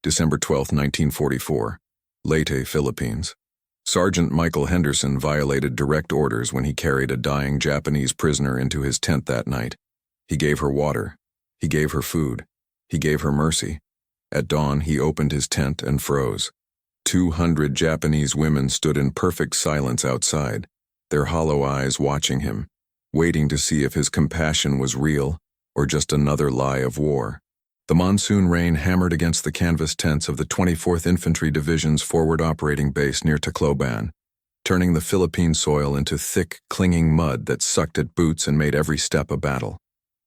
December 12, 1944. Leyte, Philippines. Sergeant Michael Henderson violated direct orders when he carried a dying Japanese prisoner into his tent that night. He gave her water. He gave her food. He gave her mercy. At dawn, he opened his tent and froze. 200 Japanese women stood in perfect silence outside, their hollow eyes watching him, waiting to see if his compassion was real or just another lie of war. The monsoon rain hammered against the canvas tents of the 24th Infantry Division's forward operating base near Tacloban, turning the Philippine soil into thick, clinging mud that sucked at boots and made every step a battle.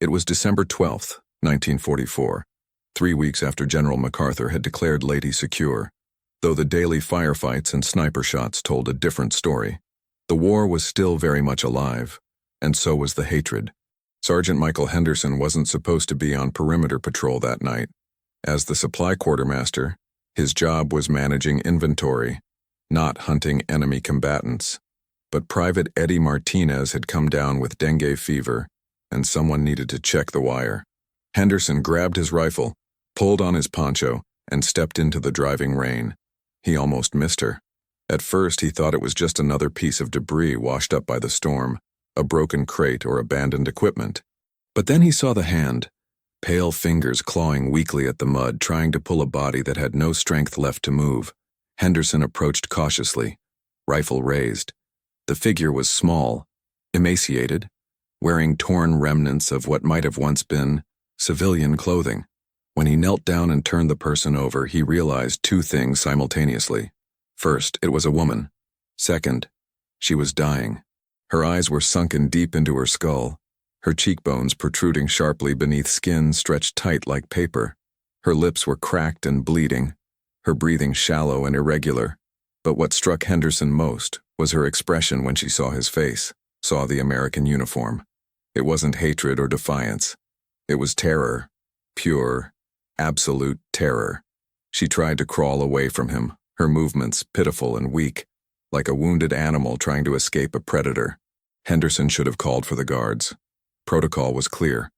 It was December 12, 1944, 3 weeks after General MacArthur had declared Leyte secure, though the daily firefights and sniper shots told a different story. The war was still very much alive, and so was the hatred. Sergeant Michael Henderson wasn't supposed to be on perimeter patrol that night. As the supply quartermaster, his job was managing inventory, not hunting enemy combatants. But Private Eddie Martinez had come down with dengue fever, and someone needed to check the wire. Henderson grabbed his rifle, pulled on his poncho, and stepped into the driving rain. He almost missed her. At first, he thought it was just another piece of debris washed up by the storm, a broken crate or abandoned equipment. But then he saw the hand, pale fingers clawing weakly at the mud, trying to pull a body that had no strength left to move. Henderson approached cautiously, rifle raised. The figure was small, emaciated, wearing torn remnants of what might have once been civilian clothing. When he knelt down and turned the person over, he realized two things simultaneously. First, it was a woman. Second, she was dying. Her eyes were sunken deep into her skull, her cheekbones protruding sharply beneath skin stretched tight like paper. Her lips were cracked and bleeding, her breathing shallow and irregular. But what struck Henderson most was her expression when she saw his face, saw the American uniform. It wasn't hatred or defiance. It was terror, pure, absolute terror. She tried to crawl away from him, her movements pitiful and weak, like a wounded animal trying to escape a predator. Henderson should have called for the guards. Protocol was clear.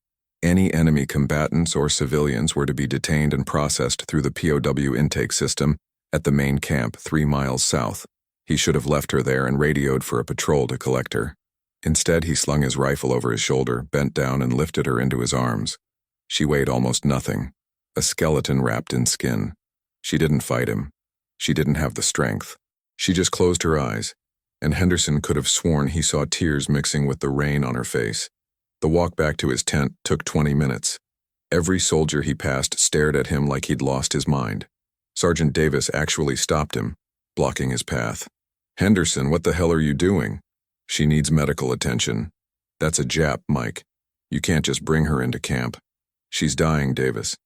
Any enemy combatants or civilians were to be detained and processed through the POW intake system at the main camp 3 miles south. He should have left her there and radioed for a patrol to collect her. Instead, he slung his rifle over his shoulder, bent down and lifted her into his arms. She weighed almost nothing, a skeleton wrapped in skin. She didn't fight him. She didn't have the strength. She just closed her eyes, and Henderson could have sworn he saw tears mixing with the rain on her face. The walk back to his tent took 20 minutes. Every soldier he passed stared at him like he'd lost his mind. Sergeant Davis actually stopped him, blocking his path. "Henderson, what the hell are you doing?" "She needs medical attention." "That's a Jap, Mike. You can't just bring her into camp." "She's dying, Davis."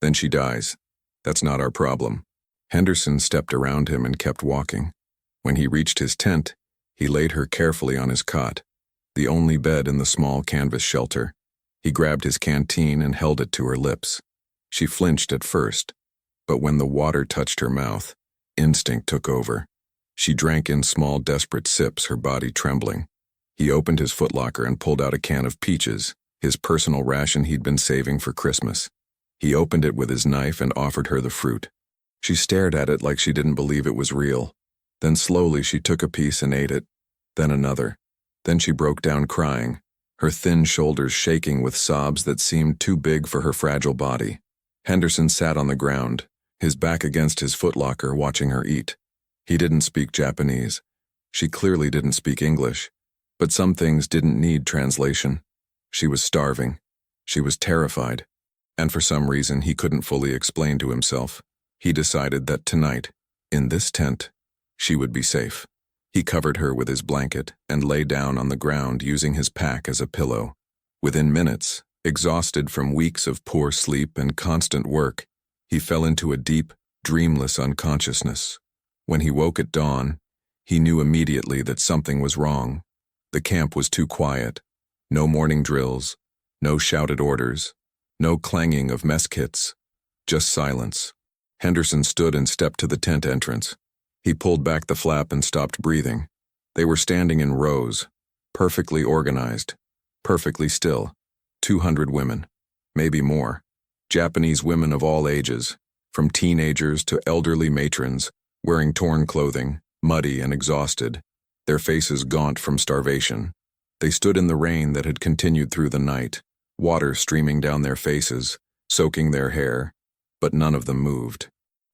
"Then she dies. That's not our problem." Henderson stepped around him and kept walking. When he reached his tent, he laid her carefully on his cot, the only bed in the small canvas shelter. He grabbed his canteen and held it to her lips. She flinched at first, but when the water touched her mouth, instinct took over. She drank in small, desperate sips, her body trembling. He opened his footlocker and pulled out a can of peaches, his personal ration he'd been saving for Christmas. He opened it with his knife and offered her the fruit. She stared at it like she didn't believe it was real. Then slowly she took a piece and ate it, then another. Then she broke down crying, her thin shoulders shaking with sobs that seemed too big for her fragile body. Henderson sat on the ground, his back against his footlocker, watching her eat. He didn't speak Japanese. She clearly didn't speak English. But some things didn't need translation. She was starving. She was terrified. And for some reason he couldn't fully explain to himself, he decided that tonight, in this tent, she would be safe. He covered her with his blanket and lay down on the ground using his pack as a pillow. Within minutes, exhausted from weeks of poor sleep and constant work, he fell into a deep, dreamless unconsciousness. When he woke at dawn, he knew immediately that something was wrong. The camp was too quiet. No morning drills, no shouted orders, no clanging of mess kits, just silence. Henderson stood and stepped to the tent entrance. He pulled back the flap and stopped breathing. They were standing in rows, perfectly organized, perfectly still. 200 women, maybe more. Japanese women of all ages, from teenagers to elderly matrons, wearing torn clothing, muddy and exhausted, their faces gaunt from starvation. They stood in the rain that had continued through the night, water streaming down their faces, soaking their hair, but none of them moved.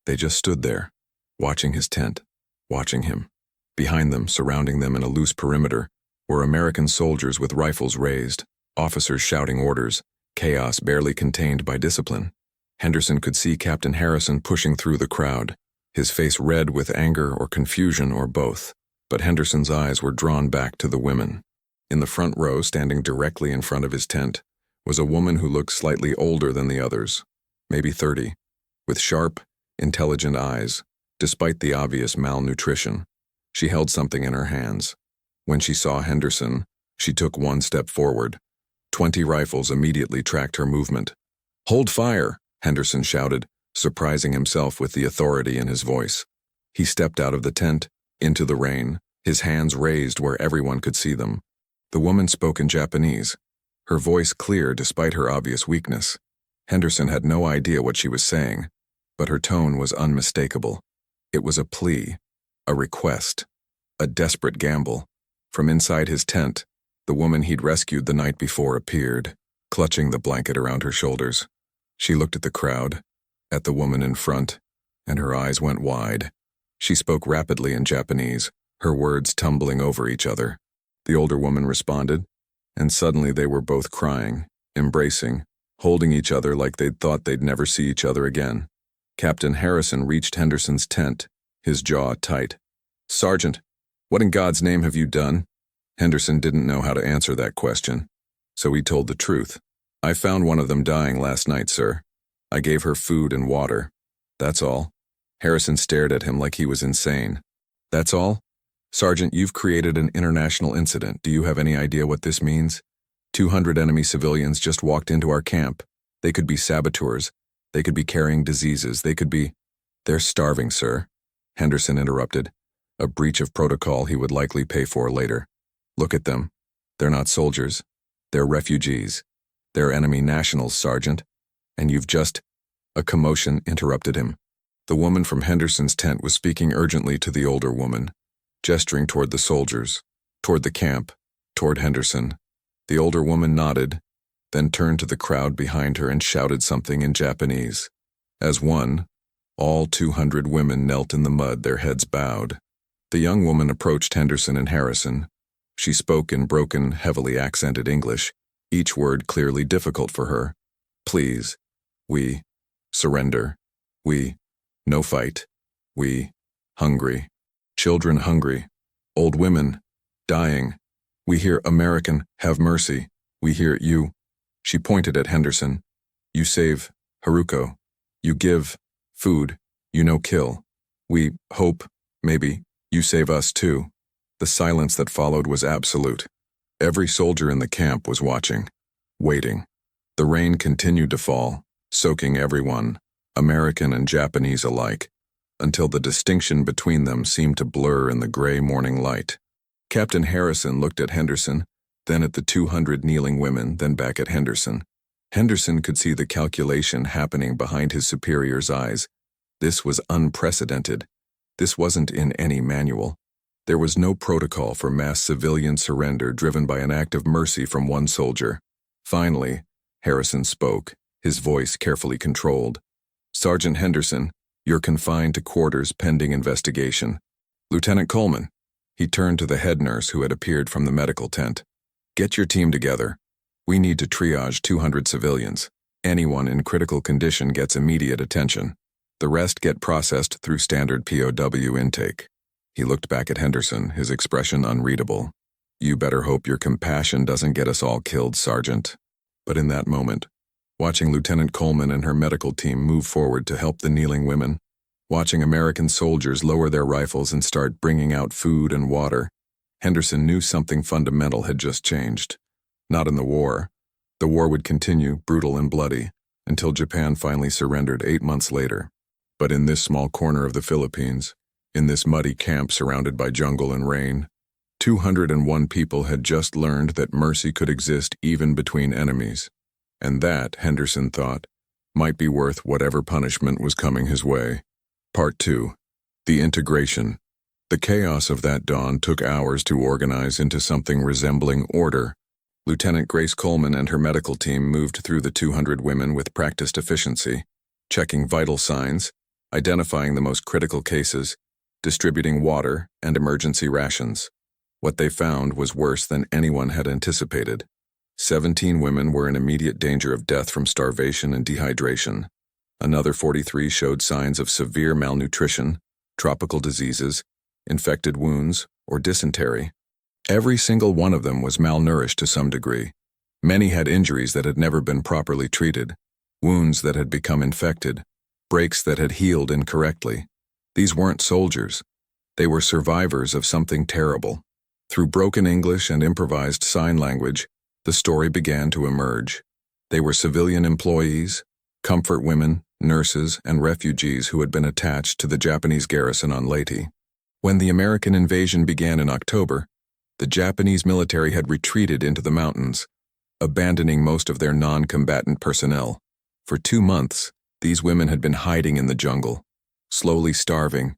They just stood there, watching his tent, watching him. Behind them, surrounding them in a loose perimeter, were American soldiers with rifles raised, officers shouting orders, chaos barely contained by discipline. Henderson could see Captain Harrison pushing through the crowd, his face red with anger or confusion or both, but Henderson's eyes were drawn back to the women. In the front row, standing directly in front of his tent, was a woman who looked slightly older than the others, maybe 30, with sharp, intelligent eyes, despite the obvious malnutrition. She held something in her hands. When she saw Henderson, she took one step forward. 20 rifles immediately tracked her movement. "Hold fire!" Henderson shouted, surprising himself with the authority in his voice. He stepped out of the tent, into the rain, his hands raised where everyone could see them. The woman spoke in Japanese, her voice clear despite her obvious weakness. Henderson had no idea what she was saying, but her tone was unmistakable. It was a plea, a request, a desperate gamble. From inside his tent, the woman he'd rescued the night before appeared, clutching the blanket around her shoulders. She looked at the crowd, at the woman in front, and her eyes went wide. She spoke rapidly in Japanese, her words tumbling over each other. The older woman responded, and suddenly they were both crying, embracing, holding each other like they'd thought they'd never see each other again. Captain Harrison reached Henderson's tent, his jaw tight. "Sergeant, what in God's name have you done?" Henderson didn't know how to answer that question, so he told the truth. "I found one of them dying last night, sir. I gave her food and water. That's all." Harrison stared at him like he was insane. "That's all? Sergeant, you've created an international incident. Do you have any idea what this means? 200 enemy civilians just walked into our camp. They could be saboteurs. They could be carrying diseases. They could be—" "They're starving, sir," Henderson interrupted, a breach of protocol he would likely pay for later. "Look at them. They're not soldiers. They're refugees. They're enemy nationals, Sergeant. And you've just—" A commotion interrupted him. The woman from Henderson's tent was speaking urgently to the older woman, gesturing toward the soldiers, toward the camp, toward Henderson. The older woman nodded, then turned to the crowd behind her and shouted something in Japanese. As one, all 200 women knelt in the mud, their heads bowed. The young woman approached Henderson and Harrison. She spoke in broken, heavily accented English, each word clearly difficult for her. "Please. We. Surrender. We. No fight. We. Hungry. Children hungry. Old women. Dying. We hear American, have mercy. We hear you." She pointed at Henderson. "You save Haruko. You give food. You no kill. We hope, maybe, you save us too." The silence that followed was absolute. Every soldier in the camp was watching, waiting. The rain continued to fall, soaking everyone, American and Japanese alike, until the distinction between them seemed to blur in the gray morning light. Captain Harrison looked at Henderson, then at the 200 kneeling women, then back at Henderson. Henderson could see the calculation happening behind his superior's eyes. This was unprecedented. This wasn't in any manual. There was no protocol for mass civilian surrender driven by an act of mercy from one soldier. Finally, Harrison spoke, his voice carefully controlled. "Sergeant Henderson, you're confined to quarters pending investigation." "Lieutenant Coleman," he turned to the head nurse who had appeared from the medical tent. "Get your team together. We need to triage 200 civilians. Anyone in critical condition gets immediate attention. The rest get processed through standard POW intake." He looked back at Henderson, his expression unreadable. "You better hope your compassion doesn't get us all killed, Sergeant." But in that moment, watching Lieutenant Coleman and her medical team move forward to help the kneeling women, watching American soldiers lower their rifles and start bringing out food and water, Henderson knew something fundamental had just changed. Not in the war. The war would continue, brutal and bloody, until Japan finally surrendered 8 months later. But in this small corner of the Philippines, in this muddy camp surrounded by jungle and rain, 201 people had just learned that mercy could exist even between enemies. And that, Henderson thought, might be worth whatever punishment was coming his way. Part 2. The integration. The chaos of that dawn took hours to organize into something resembling order. Lieutenant Grace Coleman and her medical team moved through the 200 women with practiced efficiency, checking vital signs, identifying the most critical cases, distributing water and emergency rations. What they found was worse than anyone had anticipated. 17 women were in immediate danger of death from starvation and dehydration. Another 43 showed signs of severe malnutrition, tropical diseases, infected wounds, or dysentery. Every single one of them was malnourished to some degree. Many had injuries that had never been properly treated, wounds that had become infected, breaks that had healed incorrectly. These weren't soldiers. They were survivors of something terrible. Through broken English and improvised sign language, the story began to emerge. They were civilian employees, comfort women, nurses, and refugees who had been attached to the Japanese garrison on Leyte. When the American invasion began in October, the Japanese military had retreated into the mountains, abandoning most of their non-combatant personnel. For 2 months, these women had been hiding in the jungle, slowly starving,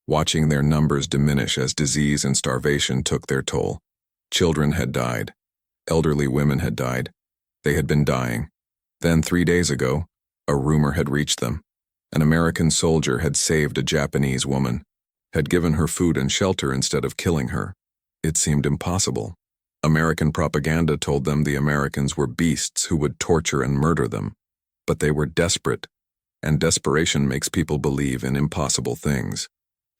watching their numbers diminish as disease and starvation took their toll. Children had died. Elderly women had died. They had been dying. Then 3 days ago, a rumor had reached them. An American soldier had saved a Japanese woman, had given her food and shelter instead of killing her. It seemed impossible. American propaganda told them the Americans were beasts who would torture and murder them. But they were desperate, and desperation makes people believe in impossible things.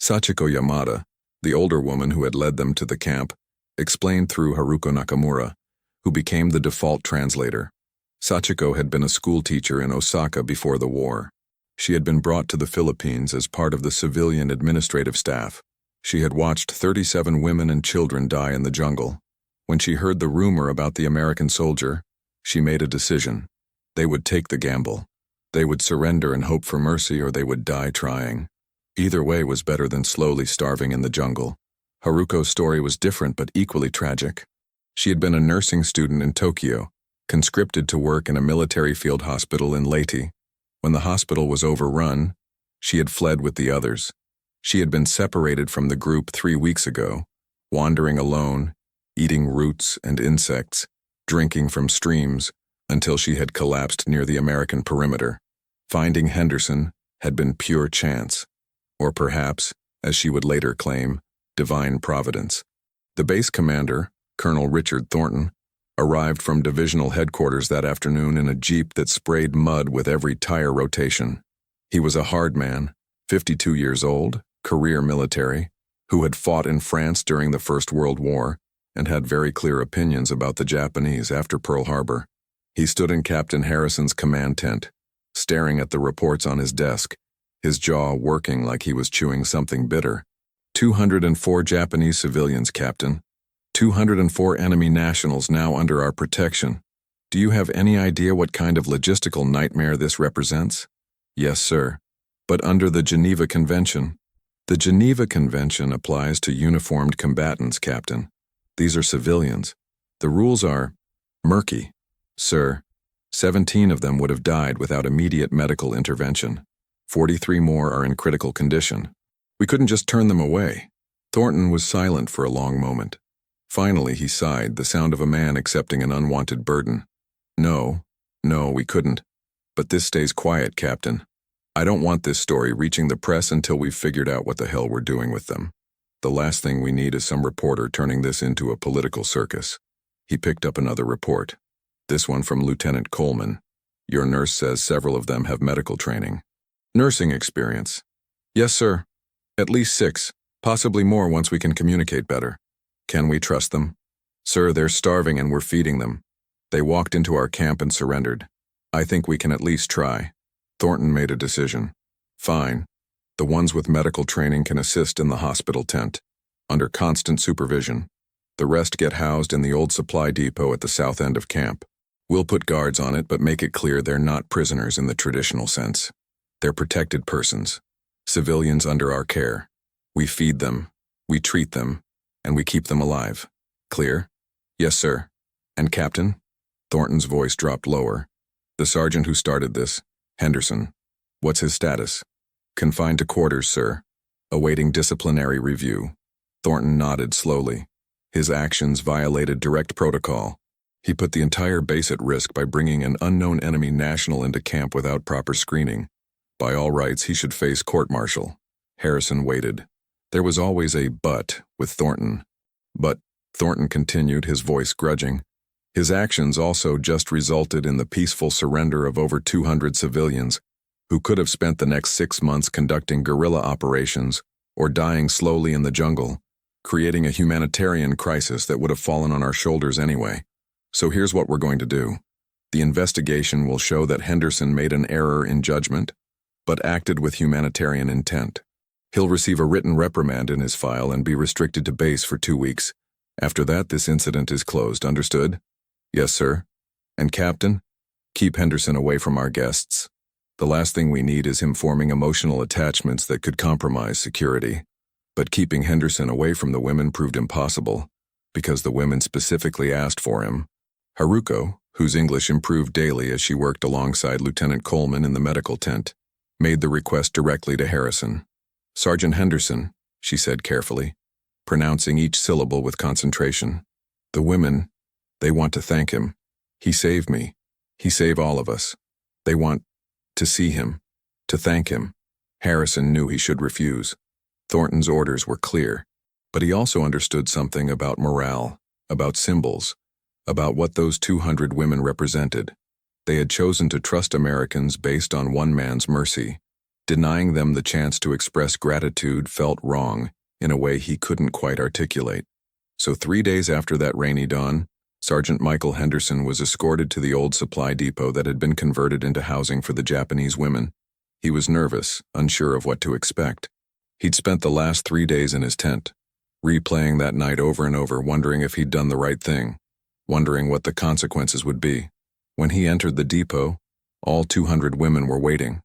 Sachiko Yamada, the older woman who had led them to the camp, explained through Haruko Nakamura, who became the default translator. Sachiko had been a school teacher in Osaka before the war. She had been brought to the Philippines as part of the civilian administrative staff. She had watched 37 women and children die in the jungle. When she heard the rumor about the American soldier, she made a decision. They would take the gamble. They would surrender and hope for mercy, or they would die trying. Either way was better than slowly starving in the jungle. Haruko's story was different but equally tragic. She had been a nursing student in Tokyo, conscripted to work in a military field hospital in Leyte. When the hospital was overrun, she had fled with the others. She had been separated from the group 3 weeks ago, wandering alone, eating roots and insects, drinking from streams, until she had collapsed near the American perimeter. Finding Henderson had been pure chance, or perhaps, as she would later claim, divine providence. The base commander, Colonel Richard Thornton, arrived from divisional headquarters that afternoon in a jeep that sprayed mud with every tire rotation. He was a hard man, 52 years old, career military, who had fought in France during the First World War and had very clear opinions about the Japanese after Pearl Harbor. He stood in Captain Harrison's command tent, staring at the reports on his desk, his jaw working like he was chewing something bitter. 204 Japanese civilians, Captain. 204 enemy nationals now under our protection. Do you have any idea what kind of logistical nightmare this represents? Yes, sir. But under the Geneva Convention. The Geneva Convention applies to uniformed combatants, Captain. These are civilians. The rules are murky. Sir, 17 of them would have died without immediate medical intervention. 43 more are in critical condition. We couldn't just turn them away. Thornton was silent for a long moment. Finally, he sighed, the sound of a man accepting an unwanted burden. No, we couldn't. But this stays quiet, Captain. I don't want this story reaching the press until we've figured out what the hell we're doing with them. The last thing we need is some reporter turning this into a political circus. He picked up another report. This one from Lieutenant Coleman. Your nurse says several of them have medical training. Nursing experience. Yes, sir. At least 6, possibly more once we can communicate better. Can we trust them? Sir, they're starving and we're feeding them. They walked into our camp and surrendered. I think we can at least try. Thornton made a decision. Fine. The ones with medical training can assist in the hospital tent, under constant supervision. The rest get housed in the old supply depot at the south end of camp. We'll put guards on it, but make it clear they're not prisoners in the traditional sense. They're protected persons, civilians under our care. We feed them, we treat them, and we keep them alive. Clear? Yes, sir. And Captain? Thornton's voice dropped lower. The sergeant who started this, Henderson. What's his status? Confined to quarters, sir. Awaiting disciplinary review. Thornton nodded slowly. His actions violated direct protocol. He put the entire base at risk by bringing an unknown enemy national into camp without proper screening. By all rights, he should face court-martial. Harrison waited. There was always a but with Thornton. But, Thornton continued, his voice grudging. His actions also just resulted in the peaceful surrender of over 200 civilians who could have spent the next 6 months conducting guerrilla operations or dying slowly in the jungle, creating a humanitarian crisis that would have fallen on our shoulders anyway. So here's what we're going to do. The investigation will show that Henderson made an error in judgment, but acted with humanitarian intent. He'll receive a written reprimand in his file and be restricted to base for 2 weeks. After that, this incident is closed, understood? Yes, sir. And Captain, keep Henderson away from our guests. The last thing we need is him forming emotional attachments that could compromise security. But keeping Henderson away from the women proved impossible, because the women specifically asked for him. Haruko, whose English improved daily as she worked alongside Lieutenant Coleman in the medical tent, made the request directly to Harrison. Sergeant Henderson, she said carefully, pronouncing each syllable with concentration. The women, they want to thank him. He saved me. He saved all of us. They want to see him, to thank him. Harrison knew he should refuse. Thornton's orders were clear, but he also understood something about morale, about symbols, about what those 200 women represented. They had chosen to trust Americans based on one man's mercy. Denying them the chance to express gratitude felt wrong in a way he couldn't quite articulate. So 3 days after that rainy dawn, Sergeant Michael Henderson was escorted to the old supply depot that had been converted into housing for the Japanese women. He was nervous, unsure of what to expect. He'd spent the last 3 days in his tent, replaying that night over and over, wondering if he'd done the right thing, wondering what the consequences would be. When he entered the depot, all 200 women were waiting.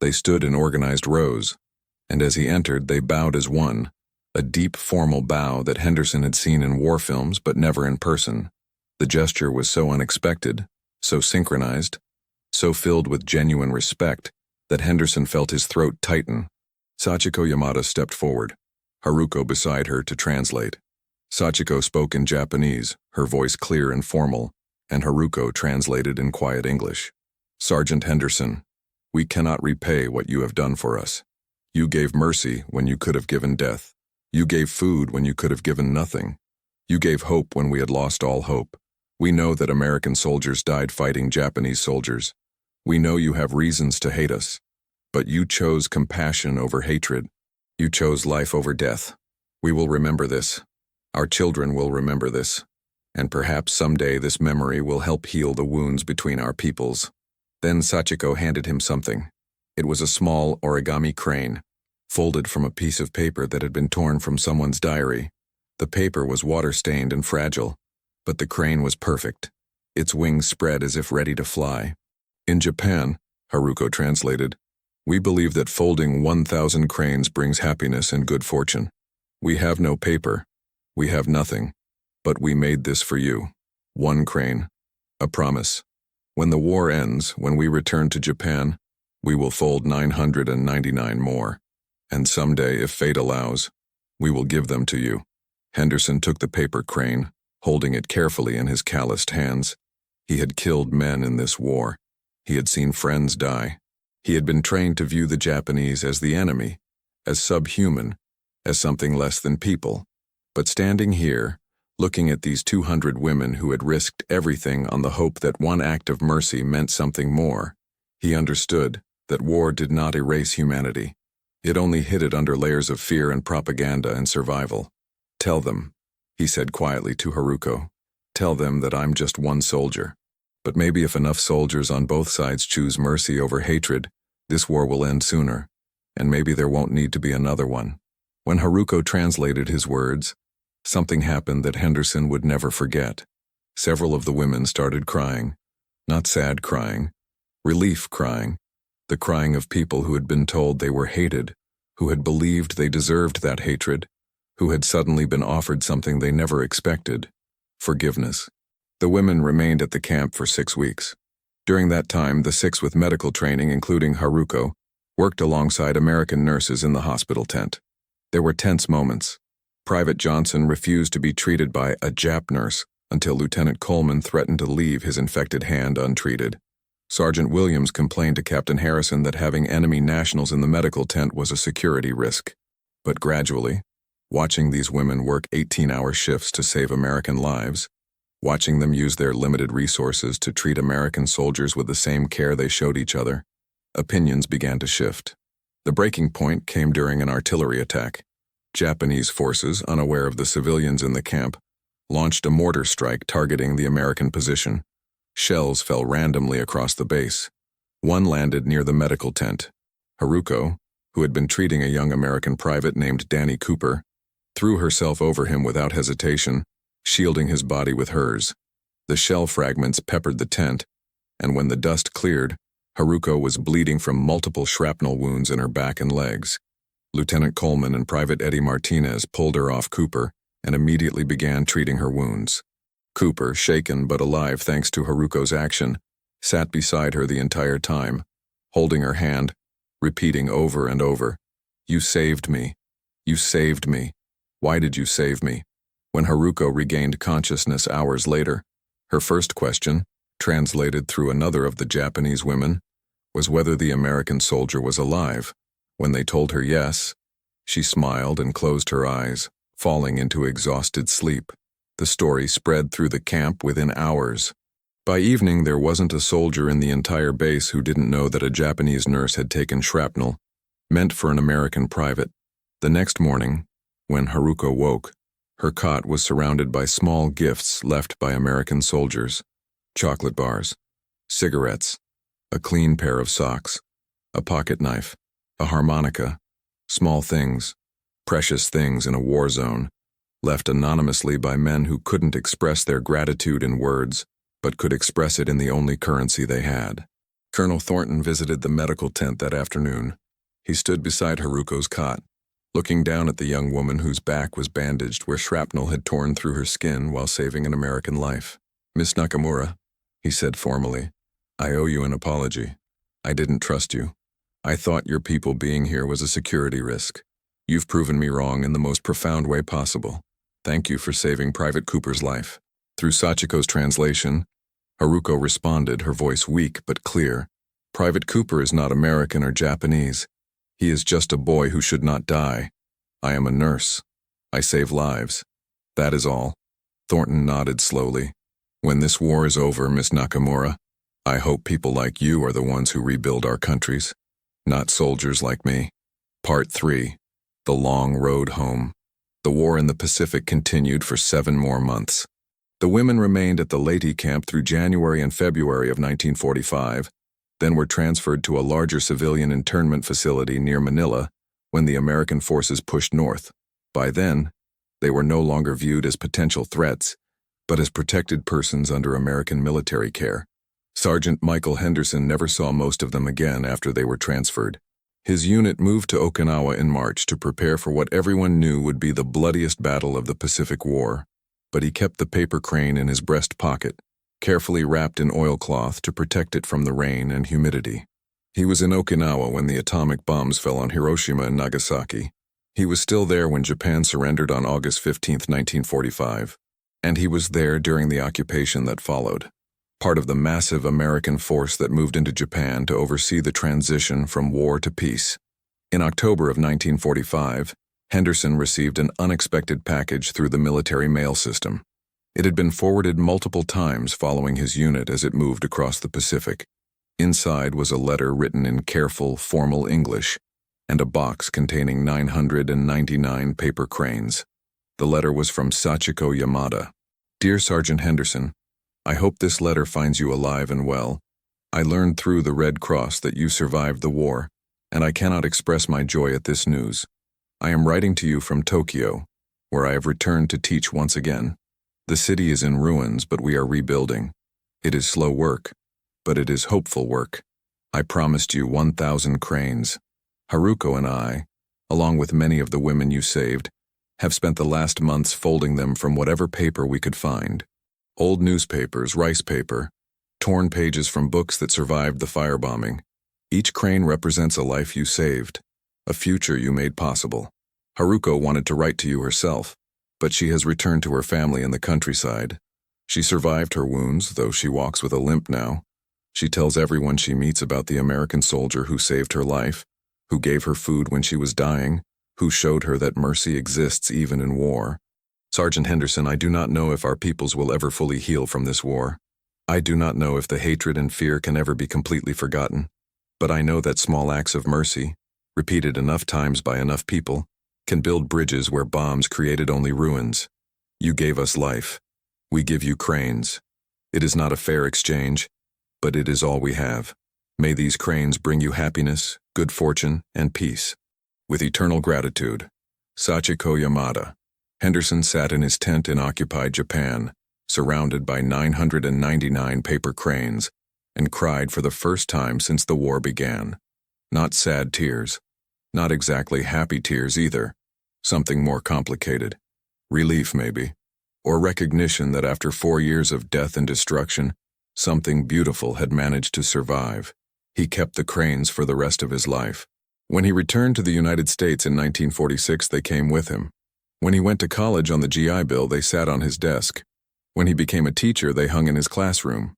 They stood in organized rows, and as he entered, they bowed as one, a deep, formal bow that Henderson had seen in war films but never in person. The gesture was so unexpected, so synchronized, so filled with genuine respect that Henderson felt his throat tighten. Sachiko Yamada stepped forward, Haruko beside her to translate. Sachiko spoke in Japanese, her voice clear and formal, and Haruko translated in quiet English. Sergeant Henderson, we cannot repay what you have done for us. You gave mercy when you could have given death. You gave food when you could have given nothing. You gave hope when we had lost all hope. We know that American soldiers died fighting Japanese soldiers. We know you have reasons to hate us. But you chose compassion over hatred. You chose life over death. We will remember this. Our children will remember this. And perhaps someday this memory will help heal the wounds between our peoples. Then Sachiko handed him something. It was a small origami crane, folded from a piece of paper that had been torn from someone's diary. The paper was water-stained and fragile, but the crane was perfect. Its wings spread as if ready to fly. In Japan, Haruko translated, we believe that folding 1,000 cranes brings happiness and good fortune. We have no paper. We have nothing. But we made this for you. 1 crane. A promise. When the war ends, when we return to Japan, we will fold 999 more. And someday, if fate allows, we will give them to you. Henderson took the paper crane, holding it carefully in his calloused hands. He had killed men in this war. He had seen friends die. He had been trained to view the Japanese as the enemy, as subhuman, as something less than people. But standing here, looking at these 200 women who had risked everything on the hope that one act of mercy meant something more, he understood that war did not erase humanity. It only hid it under layers of fear and propaganda and survival. Tell them, he said quietly to Haruko, tell them that I'm just one soldier. But maybe if enough soldiers on both sides choose mercy over hatred, this war will end sooner, and maybe there won't need to be another one. When Haruko translated his words, something happened that Henderson would never forget. Several of the women started crying. Not sad crying, relief crying. The crying of people who had been told they were hated, who had believed they deserved that hatred, who had suddenly been offered something they never expected, forgiveness. The women remained at the camp for 6 weeks. During that time, the 6 with medical training, including Haruko, worked alongside American nurses in the hospital tent. There were tense moments. Private Johnson refused to be treated by a Jap nurse until Lieutenant Coleman threatened to leave his infected hand untreated. Sergeant Williams complained to Captain Harrison that having enemy nationals in the medical tent was a security risk. But gradually, watching these women work 18-hour shifts to save American lives, watching them use their limited resources to treat American soldiers with the same care they showed each other, opinions began to shift. The breaking point came during an artillery attack. Japanese forces, unaware of the civilians in the camp, launched a mortar strike targeting the American position. Shells fell randomly across the base. One landed near the medical tent. Haruko, who had been treating a young American private named Danny Cooper, threw herself over him without hesitation, shielding his body with hers. The shell fragments peppered the tent, and when the dust cleared, Haruko was bleeding from multiple shrapnel wounds in her back and legs. Lieutenant Coleman and Private Eddie Martinez pulled her off Cooper and immediately began treating her wounds. Cooper, shaken but alive thanks to Haruko's action, sat beside her the entire time, holding her hand, repeating over and over, "You saved me. You saved me. Why did you save me?" When Haruko regained consciousness hours later, her first question, translated through another of the Japanese women, was whether the American soldier was alive. When they told her yes, she smiled and closed her eyes, falling into exhausted sleep. The story spread through the camp within hours. By evening, there wasn't a soldier in the entire base who didn't know that a Japanese nurse had taken shrapnel, meant for an American private. The next morning, when Haruko woke, her cot was surrounded by small gifts left by American soldiers: chocolate bars, cigarettes, a clean pair of socks, a pocket knife, a harmonica, small things, precious things in a war zone, left anonymously by men who couldn't express their gratitude in words, but could express it in the only currency they had. Colonel Thornton visited the medical tent that afternoon. He stood beside Haruko's cot, looking down at the young woman whose back was bandaged where shrapnel had torn through her skin while saving an American life. "Miss Nakamura," he said formally, "I owe you an apology. I didn't trust you. I thought your people being here was a security risk. You've proven me wrong in the most profound way possible. Thank you for saving Private Cooper's life." Through Sachiko's translation, Haruko responded, her voice weak but clear. "Private Cooper is not American or Japanese. He is just a boy who should not die. I am a nurse. I save lives. That is all." Thornton nodded slowly. "When this war is over, Miss Nakamura, I hope people like you are the ones who rebuild our countries, not soldiers like me." Part 3. The Long Road Home. The war in the Pacific continued for 7 more months. The women remained at the Leyte camp through January and February of 1945, then were transferred to a larger civilian internment facility near Manila when the American forces pushed north. By then, they were no longer viewed as potential threats, but as protected persons under American military care. Sergeant Michael Henderson never saw most of them again after they were transferred. His unit moved to Okinawa in March to prepare for what everyone knew would be the bloodiest battle of the Pacific War, but he kept the paper crane in his breast pocket, carefully wrapped in oilcloth to protect it from the rain and humidity. He was in Okinawa when the atomic bombs fell on Hiroshima and Nagasaki. He was still there when Japan surrendered on August 15, 1945, and he was there during the occupation that followed, part of the massive American force that moved into Japan to oversee the transition from war to peace. In October of 1945, Henderson received an unexpected package through the military mail system. It had been forwarded multiple times following his unit as it moved across the Pacific. Inside was a letter written in careful, formal English, and a box containing 999 paper cranes. The letter was from Sachiko Yamada. "Dear Sergeant Henderson, I hope this letter finds you alive and well. I learned through the Red Cross that you survived the war, and I cannot express my joy at this news. I am writing to you from Tokyo, where I have returned to teach once again. The city is in ruins, but we are rebuilding. It is slow work, but it is hopeful work. I promised you 1,000 cranes. Haruko and I, along with many of the women you saved, have spent the last months folding them from whatever paper we could find. Old newspapers, rice paper, torn pages from books that survived the firebombing. Each crane represents a life you saved, a future you made possible. Haruko wanted to write to you herself, but she has returned to her family in the countryside. She survived her wounds, though she walks with a limp now. She tells everyone she meets about the American soldier who saved her life, who gave her food when she was dying, who showed her that mercy exists even in war. Sergeant Henderson, I do not know if our peoples will ever fully heal from this war. I do not know if the hatred and fear can ever be completely forgotten. But I know that small acts of mercy, repeated enough times by enough people, can build bridges where bombs created only ruins. You gave us life. We give you cranes. It is not a fair exchange, but it is all we have. May these cranes bring you happiness, good fortune, and peace. With eternal gratitude. Sachiko Yamada. Henderson sat in his tent in occupied Japan, surrounded by 999 paper cranes, and cried for the first time since the war began. Not sad tears. Not exactly happy tears either. Something more complicated. Relief, maybe. Or recognition that after 4 years of death and destruction, something beautiful had managed to survive. He kept the cranes for the rest of his life. When he returned to the United States in 1946, they came with him. When he went to college on the GI Bill, they sat on his desk. When he became a teacher, they hung in his classroom.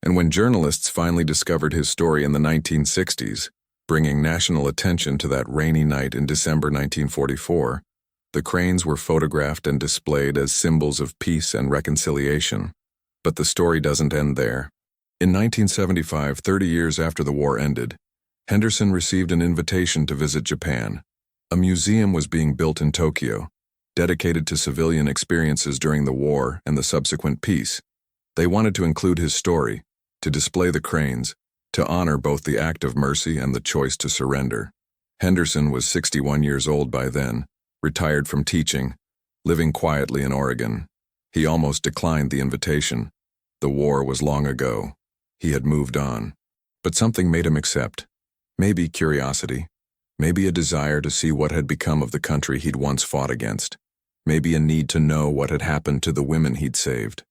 And when journalists finally discovered his story in the 1960s, bringing national attention to that rainy night in December 1944, the cranes were photographed and displayed as symbols of peace and reconciliation. But the story doesn't end there. In 1975, 30 years after the war ended, Henderson received an invitation to visit Japan. A museum was being built in Tokyo, dedicated to civilian experiences during the war and the subsequent peace. They wanted to include his story, to display the cranes, to honor both the act of mercy and the choice to surrender. Henderson was 61 years old by then, retired from teaching, living quietly in Oregon. He almost declined the invitation. The war was long ago. He had moved on. But something made him accept. Maybe curiosity. Maybe a desire to see what had become of the country he'd once fought against. Maybe a need to know what had happened to the women he'd saved.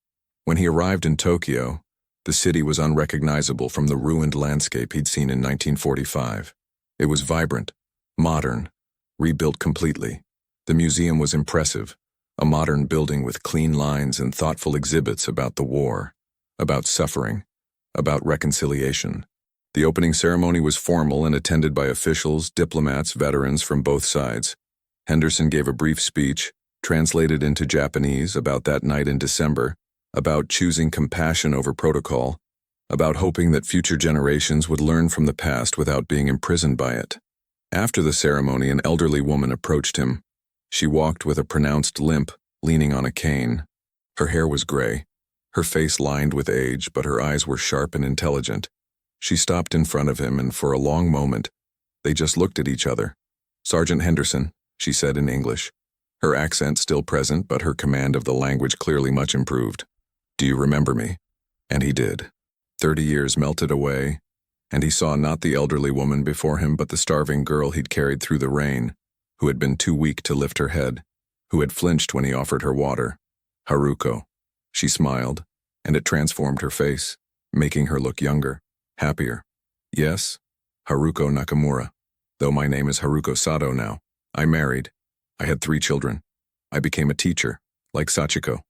When he arrived in Tokyo, the city was unrecognizable from the ruined landscape he'd seen in 1945. It was vibrant, modern, rebuilt completely. The museum was impressive, a modern building with clean lines and thoughtful exhibits about the war, about suffering, about reconciliation. The opening ceremony was formal and attended by officials, diplomats, veterans from both sides. Henderson gave a brief speech, translated into Japanese, about that night in December, about choosing compassion over protocol, about hoping that future generations would learn from the past without being imprisoned by it. After the ceremony, an elderly woman approached him. She walked with a pronounced limp, leaning on a cane. Her hair was gray, her face lined with age, but her eyes were sharp and intelligent. She stopped in front of him, and for a long moment, they just looked at each other. "Sergeant Henderson," she said in English, her accent still present, but her command of the language clearly much improved. "Do you remember me?" And he did. 30 years melted away, and he saw not the elderly woman before him, but the starving girl he'd carried through the rain, who had been too weak to lift her head, who had flinched when he offered her water. Haruko. She smiled, and it transformed her face, making her look younger, happier. "Yes, Haruko Nakamura. Though my name is Haruko Sato now. I married. I had 3 children. I became a teacher, like Sachiko.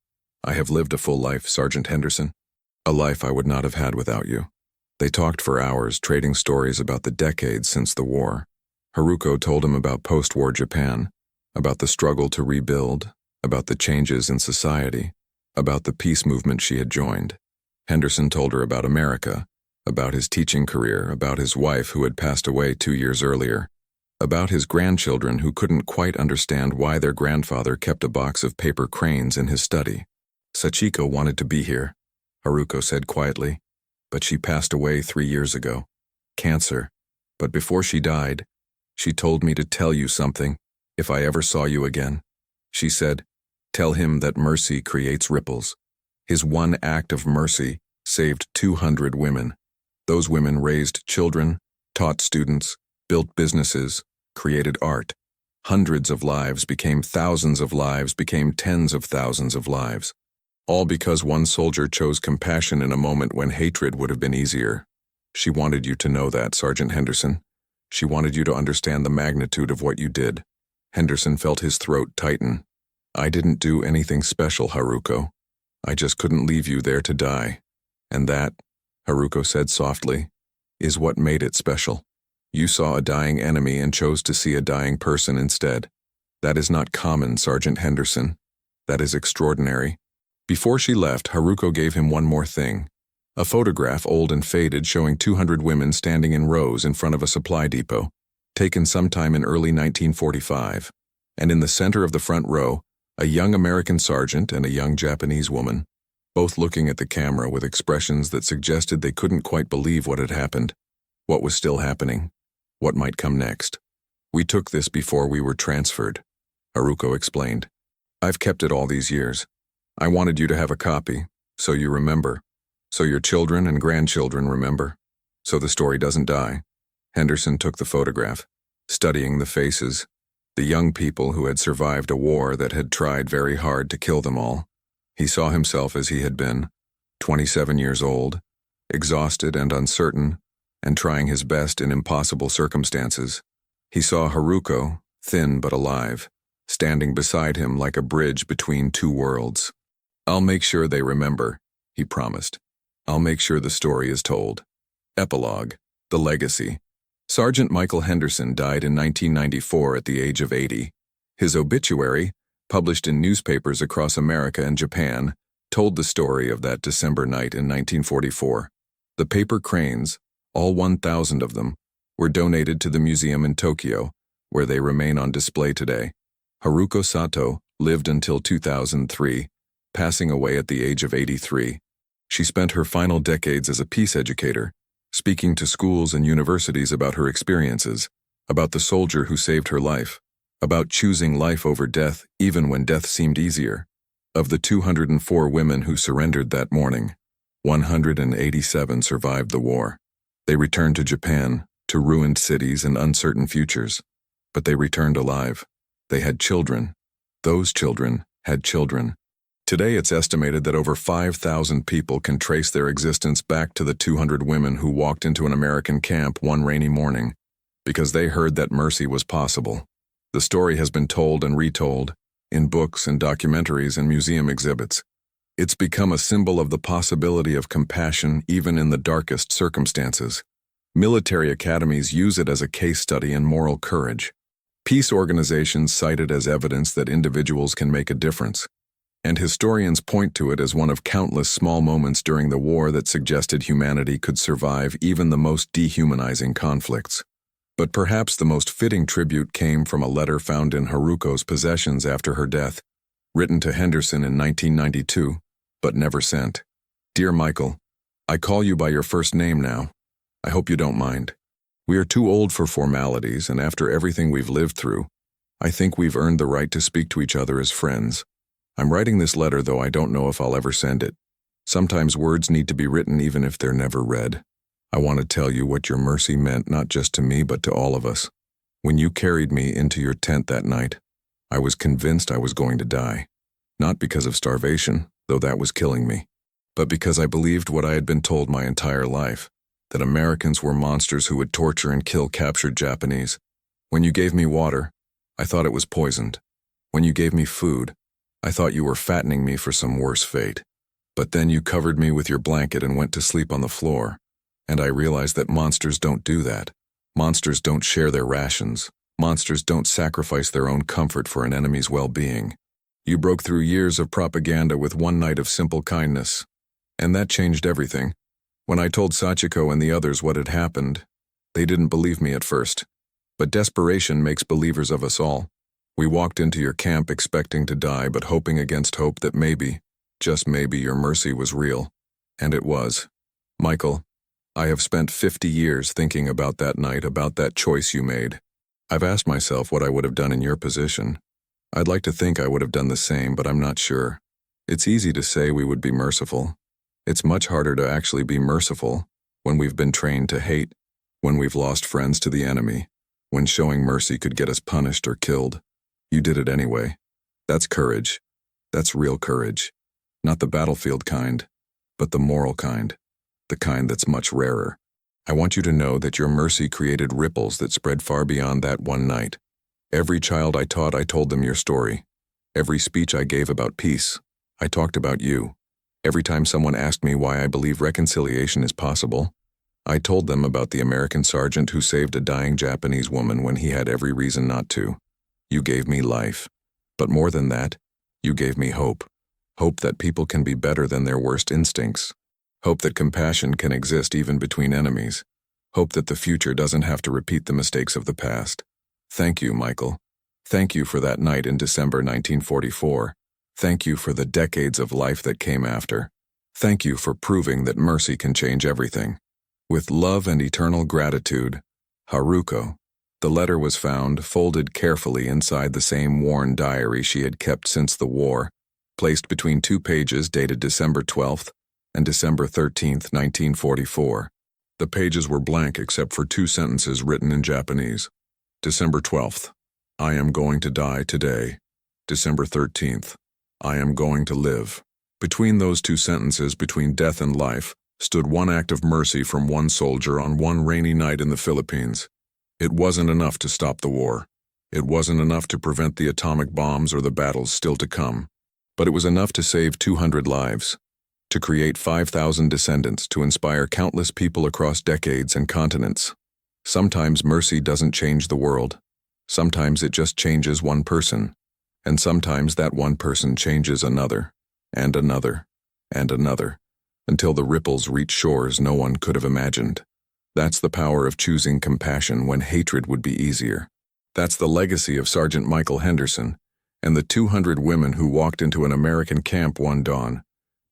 I have lived a full life, Sergeant Henderson. A life I would not have had without you." They talked for hours, trading stories about the decades since the war. Haruko told him about post-war Japan, about the struggle to rebuild, about the changes in society, about the peace movement she had joined. Henderson told her about America, about his teaching career, about his wife who had passed away 2 years earlier, about his grandchildren who couldn't quite understand why their grandfather kept a box of paper cranes in his study. "Sachiko wanted to be here," Haruko said quietly, "but she passed away 3 years ago. Cancer. But before she died, she told me to tell you something, if I ever saw you again. She said, tell him that mercy creates ripples. His one act of mercy saved 200 women. Those women raised children, taught students, built businesses, created art. Hundreds of lives became thousands of lives, became tens of thousands of lives. All because one soldier chose compassion in a moment when hatred would have been easier. She wanted you to know that, Sergeant Henderson. She wanted you to understand the magnitude of what you did. Henderson felt his throat tighten. I didn't do anything special, Haruko. I just couldn't leave you there to die. And that, Haruko said softly, is what made it special. You saw a dying enemy and chose to see a dying person instead. That is not common, Sergeant Henderson. That is extraordinary. Before she left, Haruko gave him one more thing. A photograph, old and faded, showing 200 women standing in rows in front of a supply depot, taken sometime in early 1945. And in the center of the front row, a young American sergeant and a young Japanese woman, both looking at the camera with expressions that suggested they couldn't quite believe what had happened, what was still happening, what might come next. We took this before we were transferred, Haruko explained. I've kept it all these years. I wanted you to have a copy, so you remember, so your children and grandchildren remember, so the story doesn't die. Henderson took the photograph, studying the faces, the young people who had survived a war that had tried very hard to kill them all. He saw himself as he had been, 27 years old, exhausted and uncertain, and trying his best in impossible circumstances. He saw Haruko, thin but alive, standing beside him like a bridge between two worlds. I'll make sure they remember, he promised. I'll make sure the story is told. Epilogue, The Legacy. Sergeant Michael Henderson died in 1994 at the age of 80. His obituary, published in newspapers across America and Japan, told the story of that December night in 1944. The paper cranes, all 1,000 of them, were donated to the museum in Tokyo, where they remain on display today. Haruko Sato lived until 2003, passing away at the age of 83. She spent her final decades as a peace educator, speaking to schools and universities about her experiences, about the soldier who saved her life, about choosing life over death even when death seemed easier. Of the 204 women who surrendered that morning, 187 survived the war. They returned to Japan, to ruined cities and uncertain futures. But they returned alive. They had children. Those children had children. Today it's estimated that over 5,000 people can trace their existence back to the 200 women who walked into an American camp one rainy morning, because they heard that mercy was possible. The story has been told and retold, in books and documentaries and museum exhibits. It's become a symbol of the possibility of compassion even in the darkest circumstances. Military academies use it as a case study in moral courage. Peace organizations cite it as evidence that individuals can make a difference. And historians point to it as one of countless small moments during the war that suggested humanity could survive even the most dehumanizing conflicts. But perhaps the most fitting tribute came from a letter found in Haruko's possessions after her death, written to Henderson in 1992, but never sent. Dear Michael, I call you by your first name now. I hope you don't mind. We are too old for formalities, and after everything we've lived through, I think we've earned the right to speak to each other as friends. I'm writing this letter, though I don't know if I'll ever send it. Sometimes words need to be written even if they're never read. I want to tell you what your mercy meant not just to me but to all of us. When you carried me into your tent that night, I was convinced I was going to die. Not because of starvation, though that was killing me, but because I believed what I had been told my entire life, that Americans were monsters who would torture and kill captured Japanese. When you gave me water, I thought it was poisoned. When you gave me food, I thought you were fattening me for some worse fate. But then you covered me with your blanket and went to sleep on the floor, and I realized that monsters don't do that. Monsters don't share their rations. Monsters don't sacrifice their own comfort for an enemy's well-being. You broke through years of propaganda with one night of simple kindness, and that changed everything. When I told Sachiko and the others what had happened, they didn't believe me at first. But desperation makes believers of us all. We walked into your camp expecting to die, but hoping against hope that maybe, just maybe, your mercy was real. And it was. Michael, I have spent 50 years thinking about that night, about that choice you made. I've asked myself what I would have done in your position. I'd like to think I would have done the same, but I'm not sure. It's easy to say we would be merciful. It's much harder to actually be merciful when we've been trained to hate, when we've lost friends to the enemy, when showing mercy could get us punished or killed. You did it anyway. That's courage. That's real courage. Not the battlefield kind, but the moral kind, the kind that's much rarer. I want you to know that your mercy created ripples that spread far beyond that one night. Every child I taught, I told them your story. Every speech I gave about peace, I talked about you. Every time someone asked me why I believe reconciliation is possible, I told them about the American sergeant who saved a dying Japanese woman when he had every reason not to. You gave me life. But more than that, you gave me hope. Hope that people can be better than their worst instincts. Hope that compassion can exist even between enemies. Hope that the future doesn't have to repeat the mistakes of the past. Thank you, Michael. Thank you for that night in December 1944. Thank you for the decades of life that came after. Thank you for proving that mercy can change everything. With love and eternal gratitude, Haruko. The letter was found, folded carefully inside the same worn diary she had kept since the war, placed between two pages dated December 12th and December 13th, 1944. The pages were blank except for two sentences written in Japanese. December 12th, I am going to die today. December 13th, I am going to live. Between those two sentences, between death and life, stood one act of mercy from one soldier on one rainy night in the Philippines. It wasn't enough to stop the war. It wasn't enough to prevent the atomic bombs or the battles still to come. But it was enough to save 200 lives, to create 5,000 descendants, to inspire countless people across decades and continents. Sometimes mercy doesn't change the world. Sometimes it just changes one person. And sometimes that one person changes another, and another, and another, until the ripples reach shores no one could have imagined. That's the power of choosing compassion when hatred would be easier. That's the legacy of Sergeant Michael Henderson and the 200 women who walked into an American camp one dawn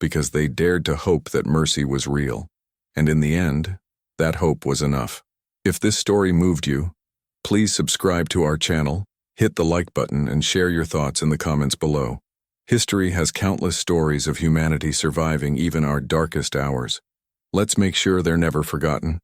because they dared to hope that mercy was real. And in the end, that hope was enough. If this story moved you, please subscribe to our channel, hit the like button, and share your thoughts in the comments below. History has countless stories of humanity surviving even our darkest hours. Let's make sure they're never forgotten.